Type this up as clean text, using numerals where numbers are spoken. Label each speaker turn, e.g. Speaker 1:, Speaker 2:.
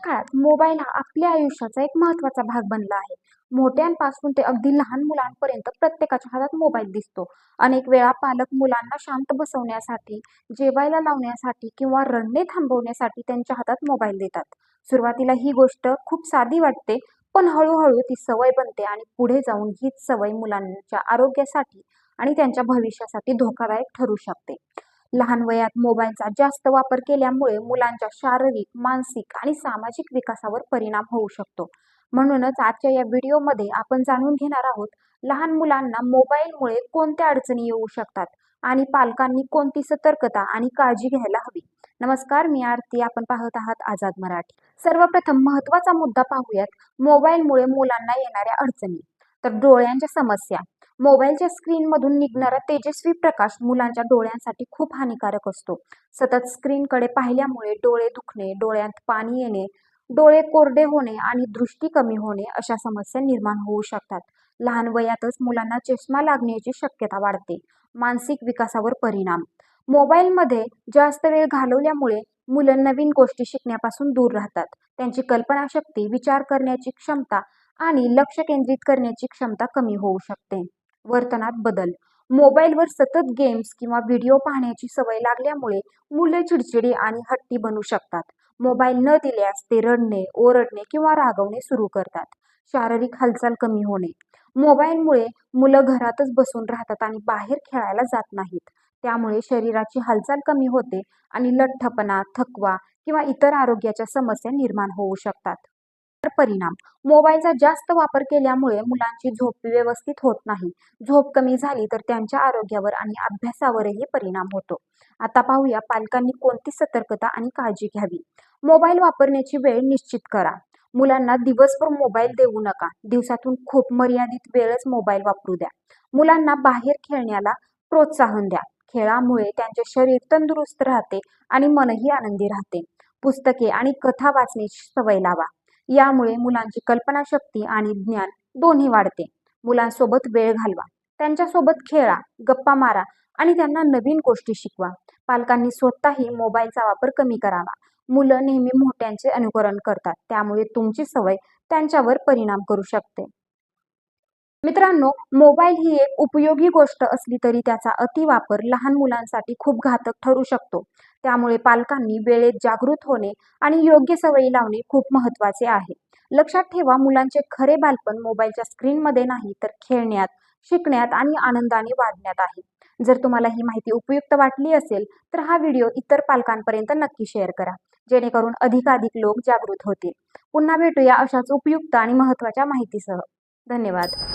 Speaker 1: काळात मोबाईल हा आपल्या आयुष्याचा एक महत्त्वाचा भाग बनला आहे. मोठ्यांपासून ते अगदी लहान मुलांपर्यंत प्रत्येकाच्या हातात मोबाईल दिसतो. अनेक वेळा पालक मुलांना शांत बसवण्यासाठी, जेवायला लावण्यासाठी किंवा रडणे थांबवण्यासाठी त्यांच्या हातात मोबाईल देतात. सुरुवातीला ही गोष्ट खूप साधी वाटते, पण हळूहळू ती सवय बनते आणि पुढे जाऊन हीच सवय मुलांच्या आरोग्यासाठी आणि त्यांच्या भविष्यासाठी धोकादायक ठरू शकते. लहान वयात मोबाईलचा जास्त वापर केल्यामुळे मुलांच्या शारीरिक, मानसिक आणि सामाजिक विकासावर परिणाम होऊ शकतो. म्हणूनच आजच्या या व्हिडिओमध्ये आपण जाणून घेणार आहोत, लहान मुलांना मोबाईलमुळे कोणत्या अडचणी येऊ शकतात आणि पालकांनी कोणती सतर्कता आणि काळजी घ्यायला हवी. नमस्कार, मी आरती. आपण पाहत आहात आझाद मराठी. सर्वप्रथम महत्त्वाचा मुद्दा पाहूयात, मोबाईलमुळे मुलांना येणाऱ्या अडचणी. तर डोळ्यांच्या समस्या. मोबाईलच्या स्क्रीनमधून निघणारा तेजस्वी प्रकाश मुलांच्या डोळ्यांसाठी खूप हानिकारक असतो. सतत स्क्रीनकडे पाहिल्यामुळे डोळे दुखणे, डोळ्यात पाणी येणे, डोळे कोरडे होणे आणि दृष्टी कमी होणे अशा समस्या निर्माण होऊ शकतात. लहान वयातच मुलांना चष्मा लागण्याची शक्यता वाढते. मानसिक विकासावर परिणाम. मोबाईलमध्ये जास्त वेळ घालवल्यामुळे मुलं नवीन गोष्टी शिकण्यापासून दूर राहतात. त्यांची कल्पनाशक्ती, विचार करण्याची क्षमता आणि लक्ष केंद्रित करण्याची क्षमता कमी होऊ शकते. वर्तनात बदल. मोबाईलवर सतत गेम्स किंवा व्हिडिओ पाहण्याची सवय लागल्यामुळे मुले चिडचिडी आणि हट्टी बनू शकतात. मोबाईल न दिल्यास ते रडणे, ओरडणे किंवा रागवणे सुरू करतात. शारीरिक हालचाल कमी होणे. मोबाईलमुळे मुलं घरातच बसून राहतात आणि बाहेर खेळायला जात नाहीत. त्यामुळे शरीराची हालचाल कमी होते आणि लठ्ठपणा, थकवा किंवा इतर आरोग्याच्या समस्या निर्माण होऊ शकतात. परिणाम. मोबाईलचा जास्त वापर केल्यामुळे मुलांची झोप व्यवस्थित होत नाही. झोप कमी झाली तर त्यांच्या आरोग्यावर आणि अभ्यासावरही परिणाम होतो. आता पाहूया पालकांनी कोणती सतर्कता आणि काळजी घ्यावी. मोबाईल वापरण्याची वेळ निश्चित करा. मुलांना दिवसभर मोबाईल देऊ नका. दिवसातून खूप मर्यादित वेळच मोबाईल वापरू द्या. मुलांना बाहेर खेळण्याला प्रोत्साहन द्या. खेळामुळे त्यांचे शरीर तंदुरुस्त राहते आणि मनही आनंदी राहते. पुस्तके आणि कथा वाचण्याची सवय लावा. यामुळे मुलांची कल्पनाशक्ती आणि ज्ञान दोन्ही वाढते. मुलांसोबत वेळ घालवा. त्यांच्यासोबत खेळा, गप्पा मारा आणि त्यांना नवीन गोष्टी शिकवा. पालकांनी स्वतःही मोबाईलचा वापर कमी करावा. मुलं नेहमी मोठ्यांचे अनुकरण करतात, त्यामुळे तुमची सवय त्यांच्यावर परिणाम करू शकते. मित्रांनो, मोबाईल ही एक उपयोगी गोष्ट असली तरी त्याचा अतिवापर लहान मुलांसाठी खूप घातक ठरू शकतो. त्यामुळे पालकांनी वेळेत जागृत होणे आणि योग्य सवयी लावणे खूप महत्त्वाचे आहे. लक्षात ठेवा, मुलांचे खरे बालपण मोबाईलच्या स्क्रीनमध्ये नाही तर खेळण्यात, शिकण्यात आणि आनंदाने वाढण्यात आहे. जर तुम्हाला ही माहिती उपयुक्त वाटली असेल तर हा व्हिडिओ इतर पालकांपर्यंत नक्की शेअर करा, जेणेकरून अधिकाधिक लोक जागृत होतील. पुन्हा भेटूया अशाच उपयुक्त आणि महत्त्वाच्या माहितीसह. धन्यवाद.